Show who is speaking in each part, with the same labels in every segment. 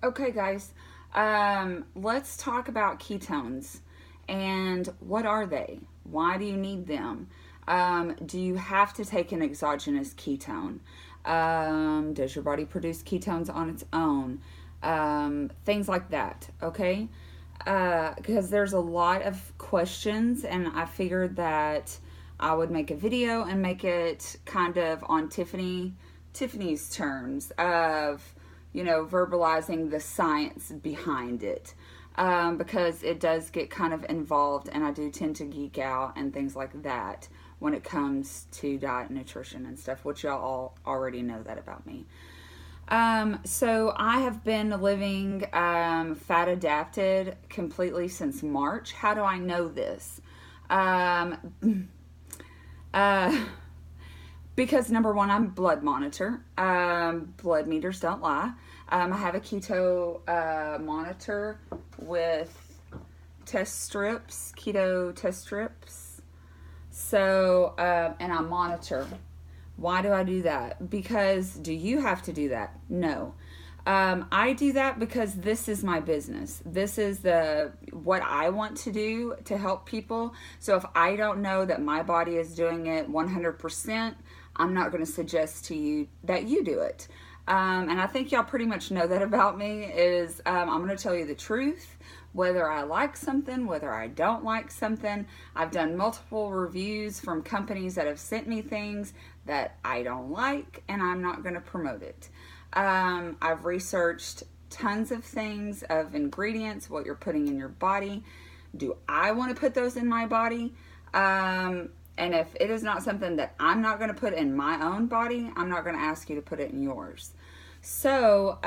Speaker 1: Okay, guys, let's talk about ketones and what are they? Why do you need them? Do you have to take an exogenous ketone? Does your body produce ketones on its own? Things like that, okay? Because there's a lot of questions, and I figured that I would make a video and make it kind of on Tiffany's terms of, verbalizing the science behind it. Because it does get kind of involved, and I do tend to geek out and things like that when it comes to diet and nutrition and stuff, which y'all all already know that about me. So I have been living fat adapted completely since March. How do I know this? Um, uh, because number one, I'm a blood monitor. Blood meters don't lie. I have a keto monitor with test strips, keto test strips. So, and I monitor. Why do I do that? Because do you have to do that? No. I do that because this is my business. This is the what I want to do to help people. So if I don't know that my body is doing it 100%, I'm not going to suggest to you that you do it. And I think y'all pretty much know that about me is I'm going to tell you the truth, whether I like something, whether I don't like something. I've done multiple reviews from companies that have sent me things that I don't like, and I'm not going to promote it. I've researched tons of things, of ingredients, what you're putting in your body. Do I want to put those in my body? And if it is not something that I'm not going to put in my own body, I'm not going to ask you to put it in yours. So,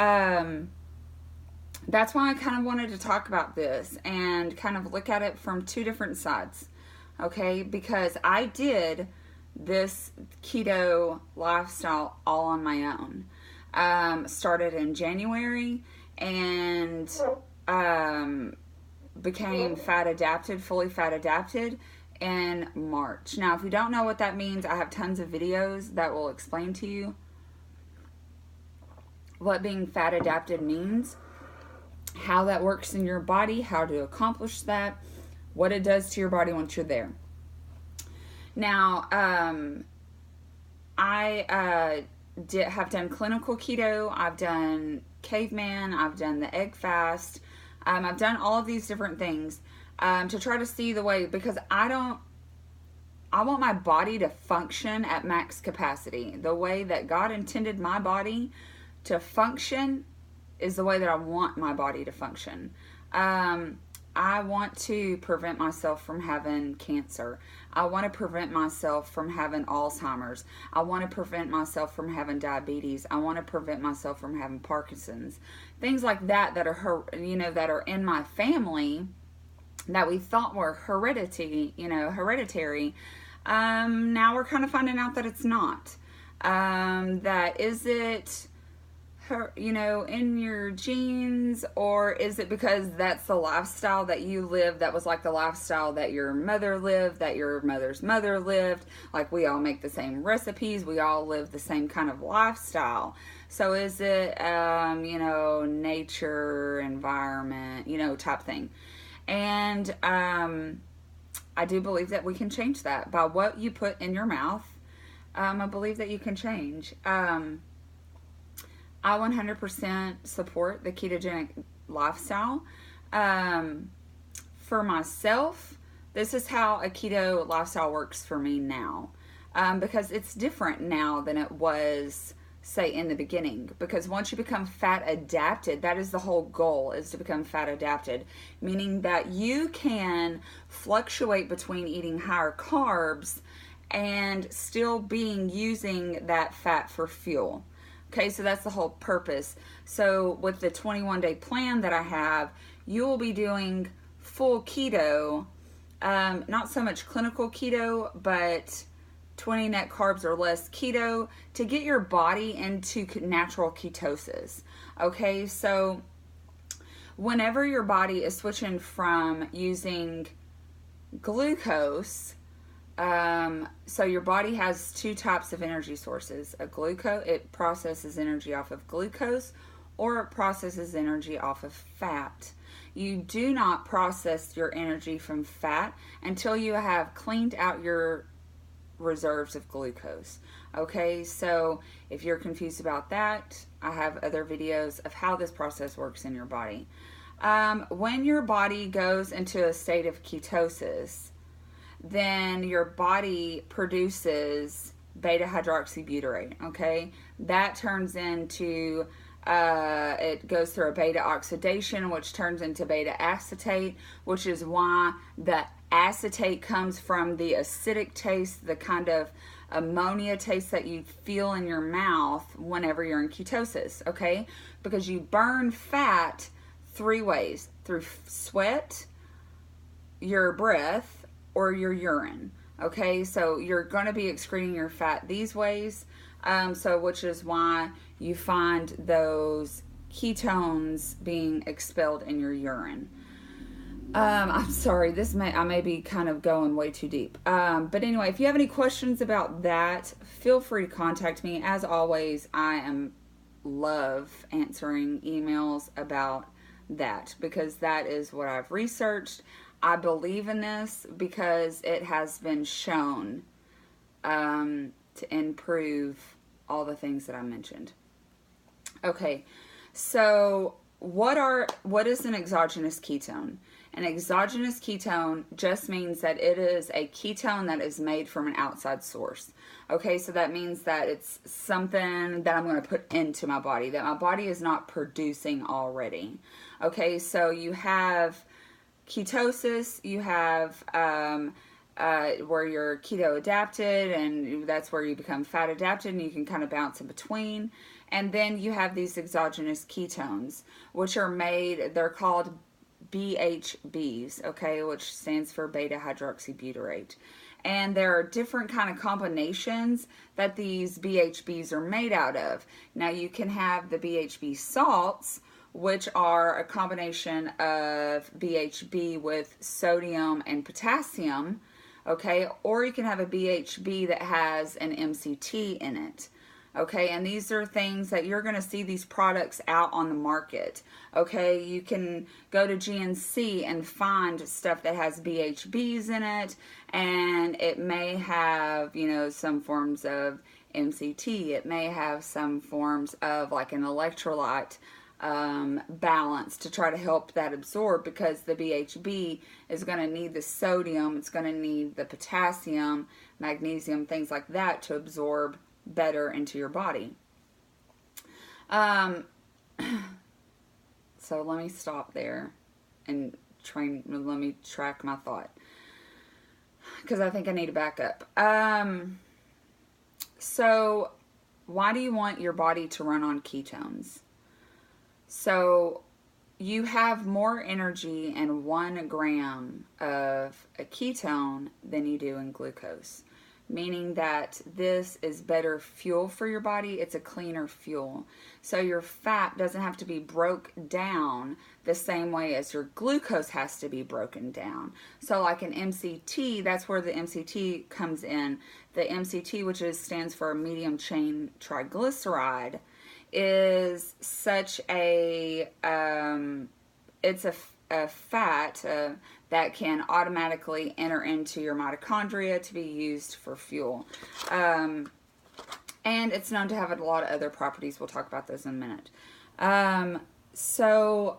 Speaker 1: that's why I kind of wanted to talk about this and kind of look at it from two different sides. Okay, because I did this keto lifestyle all on my own. Started in January and became fat adapted, fully fat adapted in March. Now, if you don't know what that means, I have tons of videos that will explain to you what being fat adapted means, how that works in your body, how to accomplish that, what it does to your body once you're there. Now, I have done clinical keto, I've done caveman, I've done the egg fast, I've done all of these different things to try to see the way, because I want my body to function at max capacity. The way that God intended my body to function is the way that I want my body to function. I want to prevent myself from having cancer. I want to prevent myself from having Alzheimer's. I want to prevent myself from having diabetes. I want to prevent myself from having Parkinson's. Things like that that are, that are in my family that we thought were hereditary. Now we're kind of finding out that it's not. That is it, in your genes, or is it because that's the lifestyle that you live, that was like the lifestyle that your mother lived, that your mother's mother lived? Like, we all make the same recipes, we all live the same kind of lifestyle. So is it, nature, environment, type thing? And I do believe that we can change that by what you put in your mouth. I believe that you can change. I 100% support the ketogenic lifestyle. For myself, this is how a keto lifestyle works for me now. Because it's different now than it was, say, in the beginning. Because once you become fat adapted, that is the whole goal, is to become fat adapted. Meaning that you can fluctuate between eating higher carbs and still using that fat for fuel. Okay, so that's the whole purpose. So with the 21-day plan that I have, you will be doing full keto, not so much clinical keto, but 20 net carbs or less keto to get your body into natural ketosis. Okay, so whenever your body is switching from using glucose, so your body has two types of energy sources. It processes energy off of glucose or it processes energy off of fat. You do not process your energy from fat until you have cleaned out your reserves of glucose. Okay, so if you're confused about that, I have other videos of how this process works in your body. When your body goes into a state of ketosis, then your body produces beta hydroxybutyrate. Okay, that turns into it goes through a beta oxidation, which turns into beta acetate, which is why the acetate comes from the acidic taste, the kind of ammonia taste that you feel in your mouth whenever you're in ketosis. Okay, because you burn fat 3 ways: through sweat, your breath, or your urine. Okay, so you're going to be excreting your fat these ways, which is why you find those ketones being expelled in your urine. I'm sorry, I may be kind of going way too deep. But anyway, if you have any questions about that, feel free to contact me. As always, love answering emails about that, because that is what I've researched. I believe in this because it has been shown to improve all the things that I mentioned. Okay, so what is an exogenous ketone? An exogenous ketone just means that it is a ketone that is made from an outside source. Okay, so that means that it's something that I'm going to put into my body, that my body is not producing already. Okay, so you have ketosis, you have where you're keto adapted, and that's where you become fat adapted, and you can kind of bounce in between. And then you have these exogenous ketones, which are made, they're called BHBs, okay, which stands for beta hydroxybutyrate. And there are different kind of combinations that these BHBs are made out of. Now you can have the BHB salts, which are a combination of BHB with sodium and potassium, okay, or you can have a BHB that has an MCT in it. Okay, and these are things that you're going to see these products out on the market. Okay, you can go to GNC and find stuff that has BHBs in it, and it may have, some forms of MCT. It may have some forms of like an electrolyte balance to try to help that absorb, because the BHB is going to need the sodium, it's going to need the potassium, magnesium, things like that to absorb better into your body. So let me stop there and let me track my thought, because I think I need to back up. So why do you want your body to run on ketones? So you have more energy in 1 gram of a ketone than you do in glucose, meaning that this is better fuel for your body. It's a cleaner fuel. So your fat doesn't have to be broke down the same way as your glucose has to be broken down. So like an MCT, that's where the MCT comes in. The MCT, which stands for medium chain triglyceride, is such a it's a fat that can automatically enter into your mitochondria to be used for fuel, and it's known to have a lot of other properties. We'll talk about those in a minute. So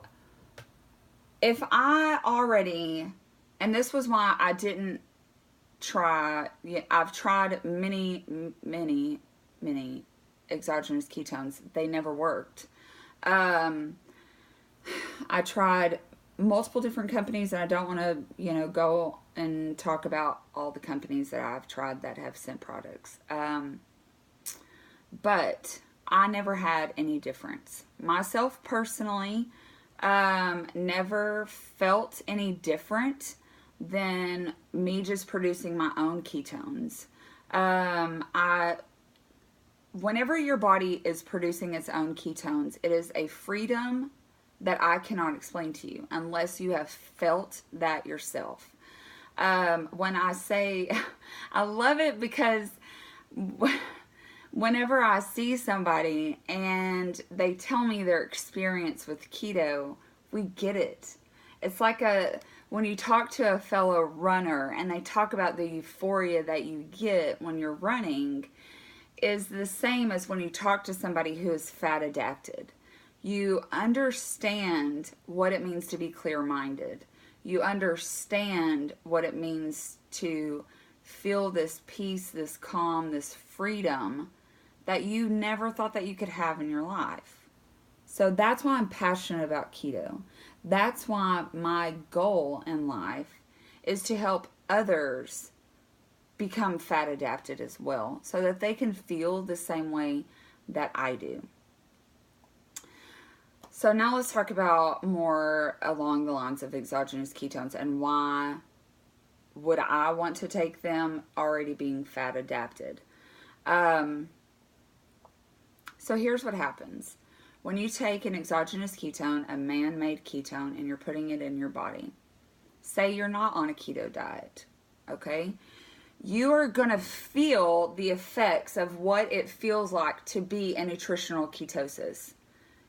Speaker 1: if I already, and this was why I didn't try, I've tried many exogenous ketones. They never worked. I tried multiple different companies, and I don't want to, go and talk about all the companies that I've tried that have sent products. But I never had any difference. Myself personally, never felt any different than me just producing my own ketones. Whenever your body is producing its own ketones, it is a freedom that I cannot explain to you unless you have felt that yourself. When I say, I love it because Whenever I see somebody and they tell me their experience with keto, we get it. It's like when you talk to a fellow runner and they talk about the euphoria that you get when you're running, is the same as when you talk to somebody who is fat adapted. You understand what it means to be clear-minded. You understand what it means to feel this peace, this calm, this freedom that you never thought that you could have in your life. So that's why I'm passionate about keto. That's why my goal in life is to help others become fat adapted as well, so that they can feel the same way that I do. So now let's talk about more along the lines of exogenous ketones and why would I want to take them already being fat adapted. So here's what happens. When you take an exogenous ketone, a man-made ketone, and you're putting it in your body, say you're not on a keto diet, okay? You are going to feel the effects of what it feels like to be in nutritional ketosis.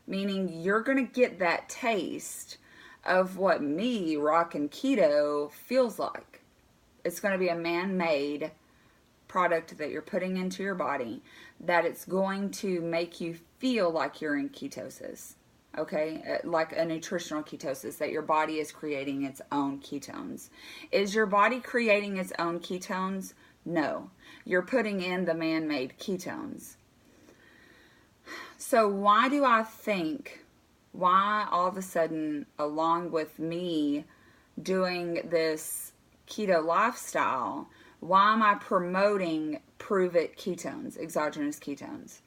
Speaker 1: Meaning you're going to get that taste of what me rocking keto feels like. It's going to be a man-made product that you're putting into your body, that it's going to make you feel like you're in ketosis. Okay, like a nutritional ketosis, that your body is creating its own ketones. Is your body creating its own ketones? No. You're putting in the man-made ketones. So why do I think, why all of a sudden, along with me doing this keto lifestyle, why am I promoting Prove It ketones, exogenous ketones?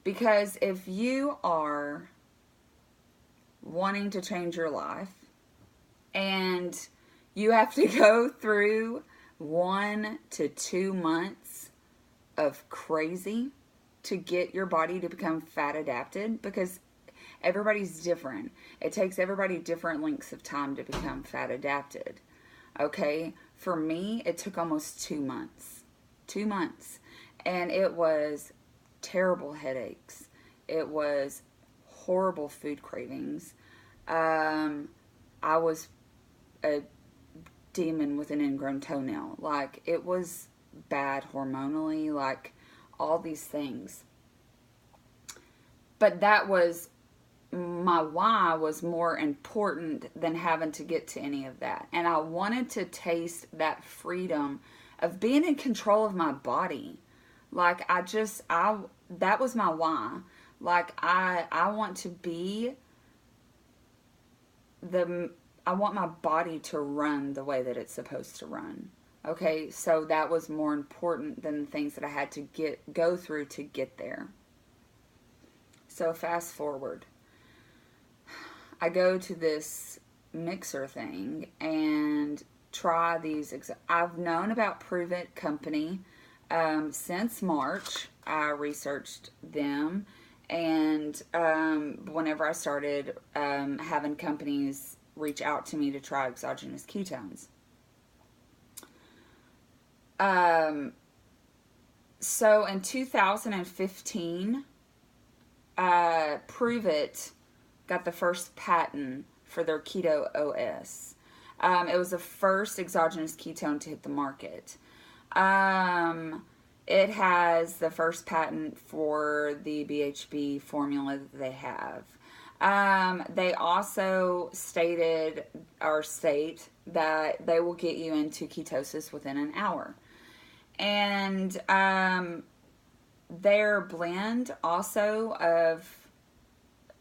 Speaker 1: Because if you are wanting to change your life and you have to go through 1 to 2 months of crazy to get your body to become fat adapted, because everybody's different. It takes everybody different lengths of time to become fat adapted. Okay, for me, it took almost 2 months. 2 months. And it was terrible headaches. It was horrible food cravings. I was a demon with an ingrown toenail. Like, it was bad hormonally, like all these things. But that was, my why was more important than having to get to any of that. And I wanted to taste that freedom of being in control of my body. Like, that was my why. Like, I want to be I want my body to run the way that it's supposed to run. Okay, so that was more important than the things that I had to go through to get there. So fast forward. I go to this mixer thing and try these. I've known about Prove It Company since March. I researched them, and whenever I started having companies reach out to me to try exogenous ketones. So in 2015, Prove It got the first patent for their Keto OS. It was the first exogenous ketone to hit the market. It has the first patent for the BHB formula that they have. They also state that they will get you into ketosis within an hour. And their blend also of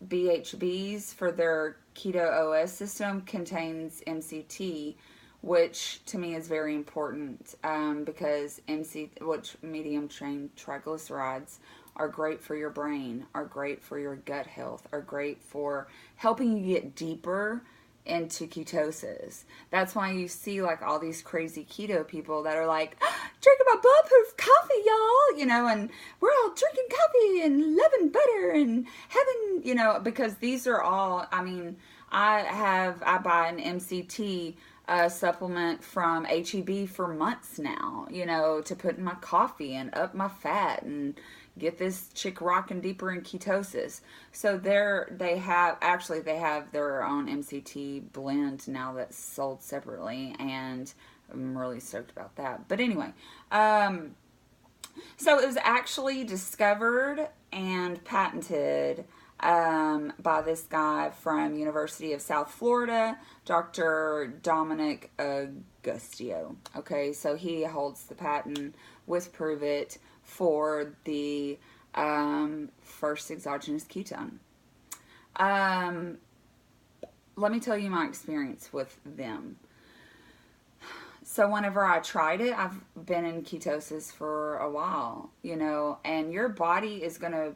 Speaker 1: BHBs for their Keto OS system contains MCT, which to me is very important because which medium chain triglycerides are great for your brain, are great for your gut health, are great for helping you get deeper into ketosis. That's why you see like all these crazy keto people that are like, drinking my bulletproof coffee, y'all, and we're all drinking coffee and loving butter and having, because these are all, I buy an MCT a supplement from HEB for months now, to put in my coffee and up my fat and get this chick rocking deeper in ketosis. So they have their own MCT blend now that's sold separately, and I'm really stoked about that. But anyway, so it was actually discovered and patented by this guy from University of South Florida, Dr. Dominic Agustio. Okay, so he holds the patent with Prove It for the first exogenous ketone. Let me tell you my experience with them. So whenever I tried it, I've been in ketosis for a while, and your body is going to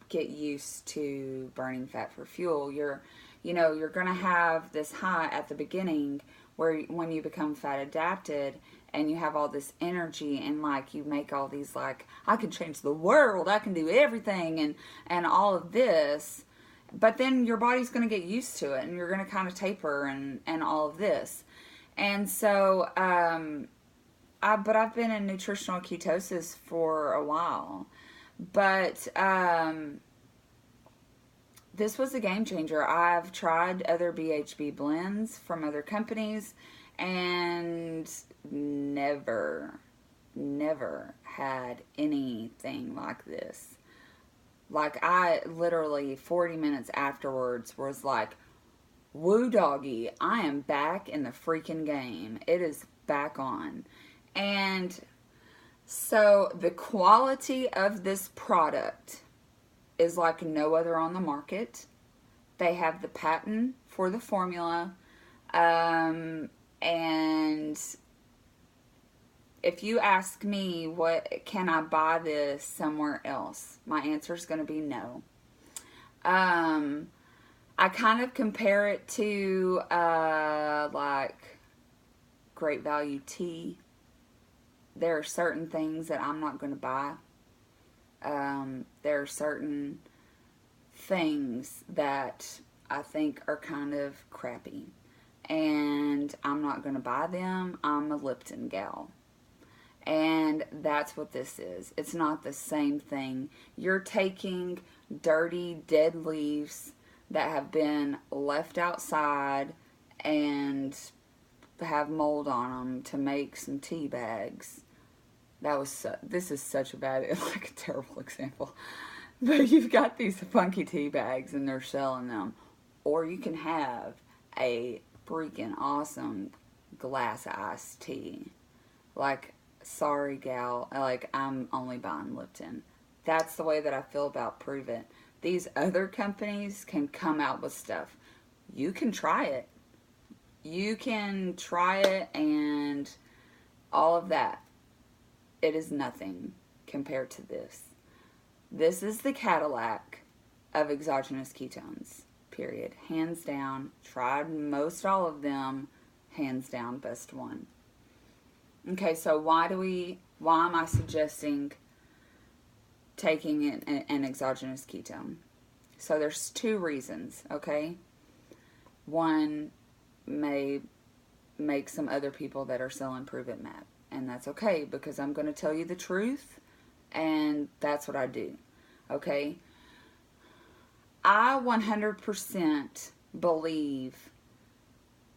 Speaker 1: get used to burning fat for fuel. You're going to have this high at the beginning where when you become fat adapted and you have all this energy and like you make all these like, I can change the world, I can do everything and all of this. But then your body's going to get used to it and you're going to kind of taper and all of this. And so, but I've been in nutritional ketosis for a while. But this was a game changer. I've tried other BHB blends from other companies and never had anything like this. Like I literally 40 minutes afterwards was like, woo doggy, I am back in the freaking game. It is back on. And so the quality of this product is like no other on the market. They have the patent for the formula. And if you ask me, can I buy this somewhere else? My answer is going to be no. I kind of compare it to like Great Value tea. There are certain things that I'm not going to buy. There are certain things that I think are kind of crappy, and I'm not going to buy them. I'm a Lipton gal. And that's what this is. It's not the same thing. You're taking dirty, dead leaves that have been left outside and have mold on them to make some tea bags. This is such a bad, like a terrible example. But you've got these funky tea bags and they're selling them. Or you can have a freaking awesome glass of iced tea. Like, sorry gal, like I'm only buying Lipton. That's the way that I feel about Prove It. These other companies can come out with stuff. You can try it. You can try it and all of that. It is nothing compared to this. This is the Cadillac of exogenous ketones, period. Hands down. Tried most all of them. Hands down, best one. Okay, so why am I suggesting taking an exogenous ketone? So there's two reasons, okay? One may make some other people that are selling Prove It mad, and that's okay because I'm going to tell you the truth, and that's what I do, okay? I 100% believe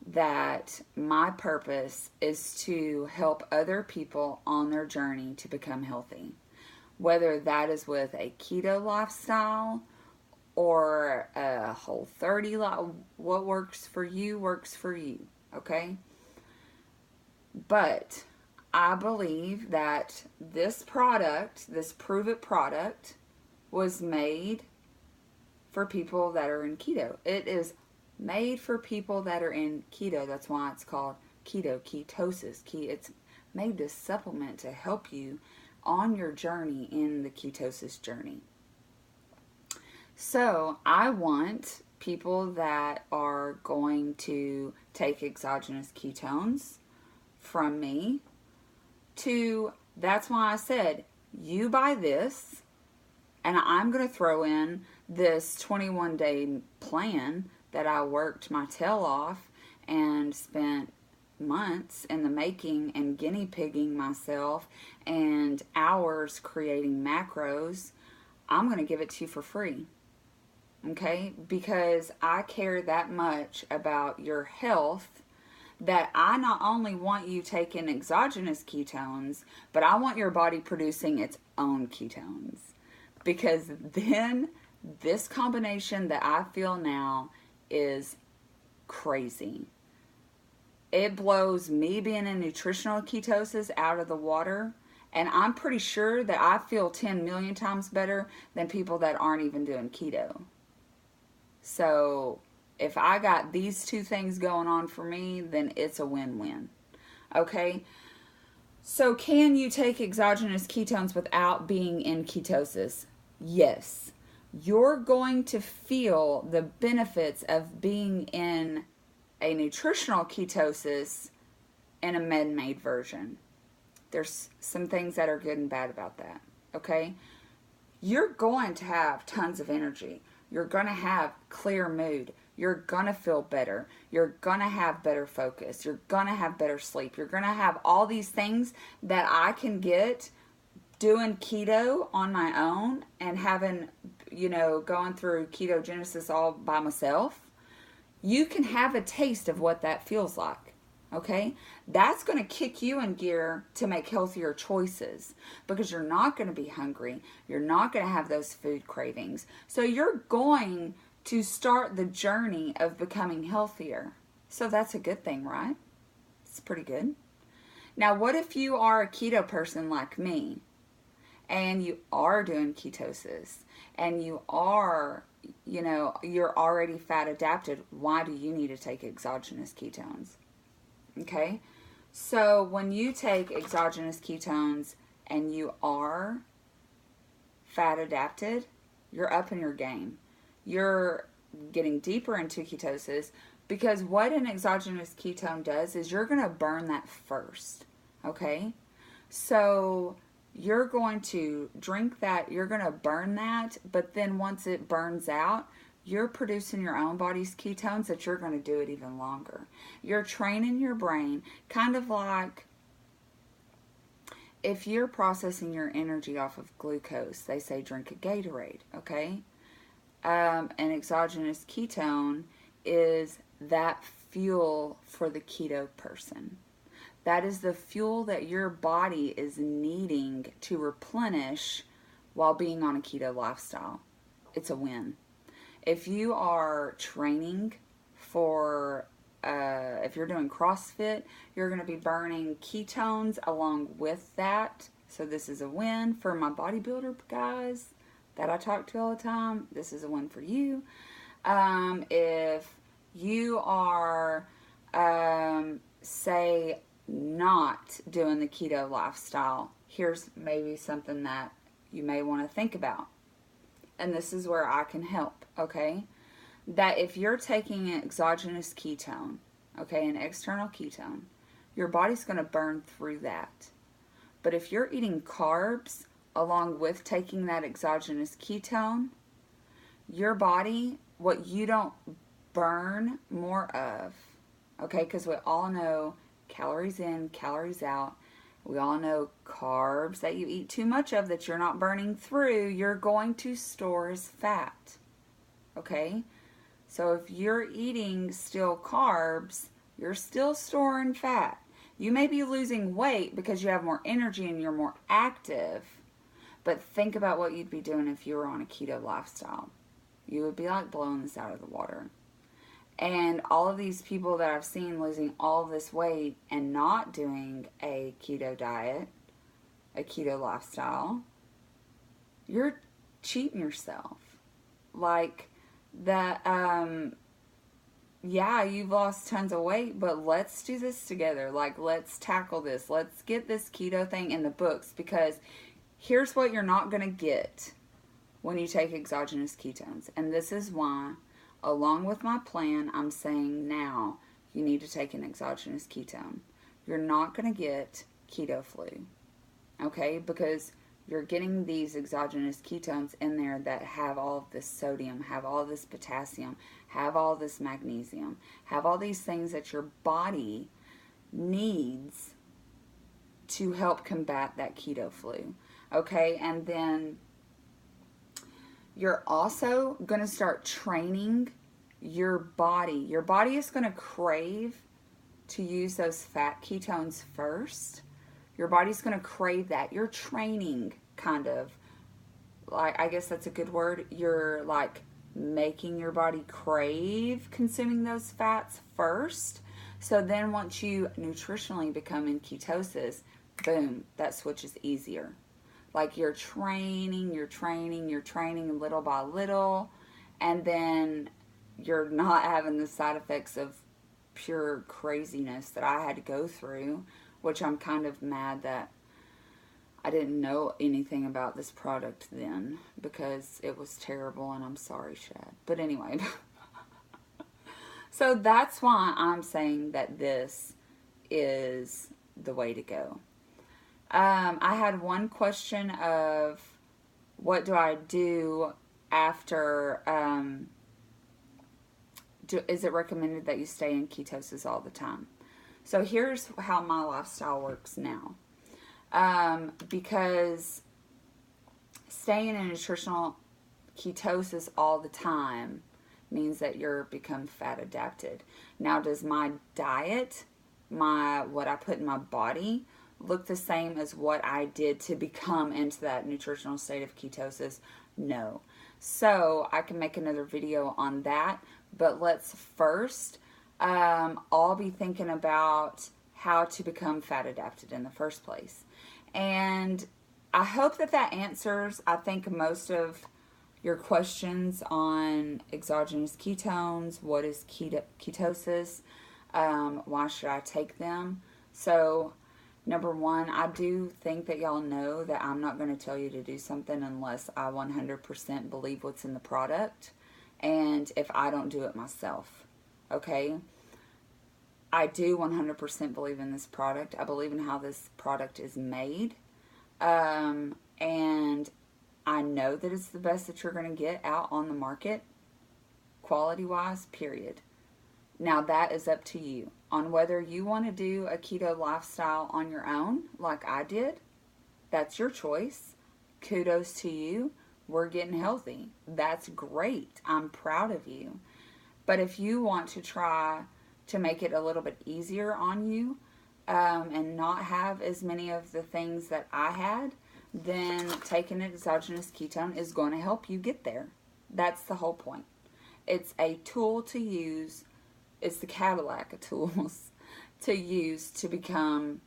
Speaker 1: that my purpose is to help other people on their journey to become healthy. Whether that is with a keto lifestyle or a Whole30 life, what works for you, okay? But I believe that this product, this Prove It product, was made for people that are in keto. It is made for people that are in keto. That's why it's called keto, ketosis. It's made to supplement to help you on your journey in the ketosis journey. So I want people that are going to take exogenous ketones from me that's why I said, you buy this, and I'm going to throw in this 21-day plan that I worked my tail off and spent months in the making and guinea pigging myself and hours creating macros, I'm going to give it to you for free. Okay? Because I care that much about your health that I not only want you taking exogenous ketones, but I want your body producing its own ketones. Because then this combination that I feel now is crazy. It blows me being in nutritional ketosis out of the water. And I'm pretty sure that I feel 10 million times better than people that aren't even doing keto. So if I got these two things going on for me, then it's a win-win. Okay? So can you take exogenous ketones without being in ketosis? Yes. You're going to feel the benefits of being in a nutritional ketosis in a med-made version. There's some things that are good and bad about that. Okay? You're going to have tons of energy. You're going to have clear mood. You're going to feel better. You're going to have better focus. You're going to have better sleep. You're going to have all these things that I can get doing keto on my own and having, going through ketogenesis all by myself. You can have a taste of what that feels like. Okay? That's going to kick you in gear to make healthier choices because you're not going to be hungry. You're not going to have those food cravings. So you're going to start the journey of becoming healthier. So that's a good thing, right? It's pretty good. Now, what if you are a keto person like me and you are doing ketosis and you are, you're already fat adapted? Why do you need to take exogenous ketones? Okay, so when you take exogenous ketones and you are fat adapted, you're up in your game. You're getting deeper into ketosis because what an exogenous ketone does is you're going to burn that first. Okay, so you're going to drink that, you're going to burn that, but then once it burns out, you're producing your own body's ketones that you're going to do it even longer. You're training your brain, kind of like if you're processing your energy off of glucose, they say drink a Gatorade, okay? An exogenous ketone is that fuel for the keto person. That is the fuel that your body is needing to replenish while being on a keto lifestyle. It's a win. If you are training for, if you're doing CrossFit, you're going to be burning ketones along with that. So this is a win for my bodybuilder guys that I talk to all the time. This is a win for you. If you are, say, not doing the keto lifestyle, here's maybe something that you may want to think about. And this is where I can help, okay? That if you're taking an exogenous ketone, okay, an external ketone, your body's going to burn through that. But if you're eating carbs along with taking that exogenous ketone, your body, what you don't burn more of, okay, because we all know calories in, calories out. We all know carbs that you eat too much of that you're not burning through, you're going to store as fat. Okay? So if you're eating still carbs, you're still storing fat. You may be losing weight because you have more energy and you're more active, but think about what you'd be doing if you were on a keto lifestyle. You would be like blowing this out of the water. And all of these people that I've seen losing all this weight and not doing a keto diet, a keto lifestyle, you're cheating yourself. Like that, yeah, you've lost tons of weight, but let's do this together. Like, let's tackle this. Let's get this keto thing in the books, because here's what you're not going to get when you take exogenous ketones. And this is why, along with my plan, I'm saying now you need to take an exogenous ketone. You're not going to get keto flu, okay? Because you're getting these exogenous ketones in there that have all of this sodium, have all this potassium, have all this magnesium, have all these things that your body needs to help combat that keto flu. Okay, and then you're also going to start training your body. Your body is going to crave to use those fat ketones first. Your body's going to crave that. You're training, kind of. Like, I guess that's a good word. You're like making your body crave consuming those fats first. So then once you nutritionally become in ketosis, boom, that switch is easier. Like you're training little by little, and then you're not having the side effects of pure craziness that I had to go through, which I'm kind of mad that I didn't know anything about this product then, because it was terrible, and I'm sorry, Shad. But anyway, so that's why I'm saying that this is the way to go. I had one question of what do I do after, is it recommended that you stay in ketosis all the time? So here's how my lifestyle works now. Because staying in nutritional ketosis all the time means that you're become fat adapted. Now, does my diet, what I put in my body, look the same as what I did to become into that nutritional state of ketosis? No. So I can make another video on that, but let's first all be thinking about how to become fat adapted in the first place. And I hope that answers, I think, most of your questions on exogenous ketones. What is ketosis? Why should I take them? So number one, I do think that y'all know that I'm not going to tell you to do something unless I 100% believe what's in the product, and if I don't do it myself. Okay? I do 100% believe in this product. I believe in how this product is made. And I know that it's the best that you're going to get out on the market, quality-wise, period. Now, that is up to you on whether you want to do a keto lifestyle on your own, like I did. That's your choice. Kudos to you. We're getting healthy. That's great. I'm proud of you. But if you want to try to make it a little bit easier on you, and not have as many of the things that I had, then taking an exogenous ketone is going to help you get there. That's the whole point. It's a tool to use. It's the Cadillac of tools to use to become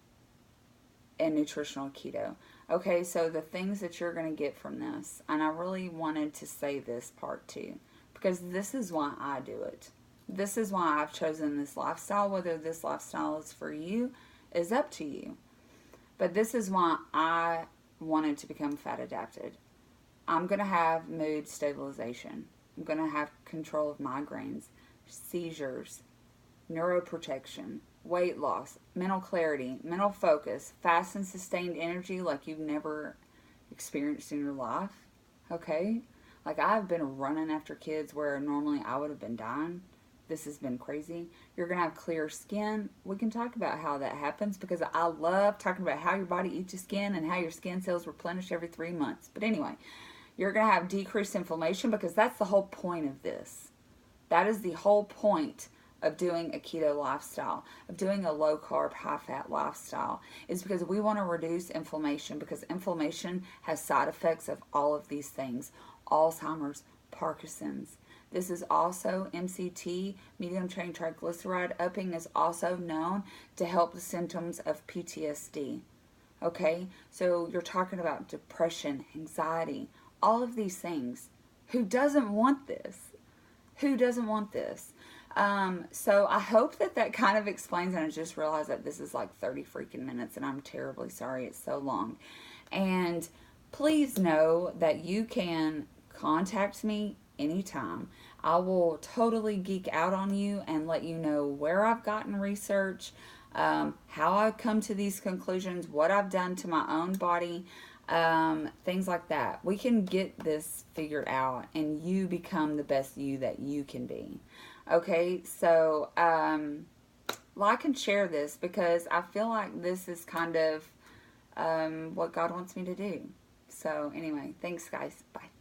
Speaker 1: a nutritional keto. Okay, so the things that you're going to get from this, and I really wanted to say this part too, because this is why I do it. This is why I've chosen this lifestyle. Whether this lifestyle is for you is up to you. But this is why I wanted to become fat adapted. I'm going to have mood stabilization. I'm going to have control of migraines, seizures, neuroprotection, weight loss, mental clarity, mental focus, fast and sustained energy like you've never experienced in your life. Okay? Like, I've been running after kids where normally I would have been dying. This has been crazy. You're going to have clear skin. We can talk about how that happens, because I love talking about how your body eats your skin and how your skin cells replenish every 3 months. But anyway, you're going to have decreased inflammation, because that's the whole point of this. That is the whole point of doing a keto lifestyle, of doing a low-carb, high-fat lifestyle, is because we want to reduce inflammation, because inflammation has side effects of all of these things. Alzheimer's, Parkinson's. This is also MCT, medium chain triglyceride upping, is also known to help the symptoms of PTSD. Okay, so you're talking about depression, anxiety, all of these things. Who doesn't want this? Who doesn't want this? So I hope that kind of explains, and I just realized that this is like 30 freaking minutes, and I'm terribly sorry it's so long. And please know that you can contact me anytime. I will totally geek out on you and let you know where I've gotten research, how I've come to these conclusions, what I've done to my own body, things like that. We can get this figured out, and you become the best you that you can be. Okay, so like and share this because I feel like this is kind of what God wants me to do. So, anyway, thanks, guys. Bye.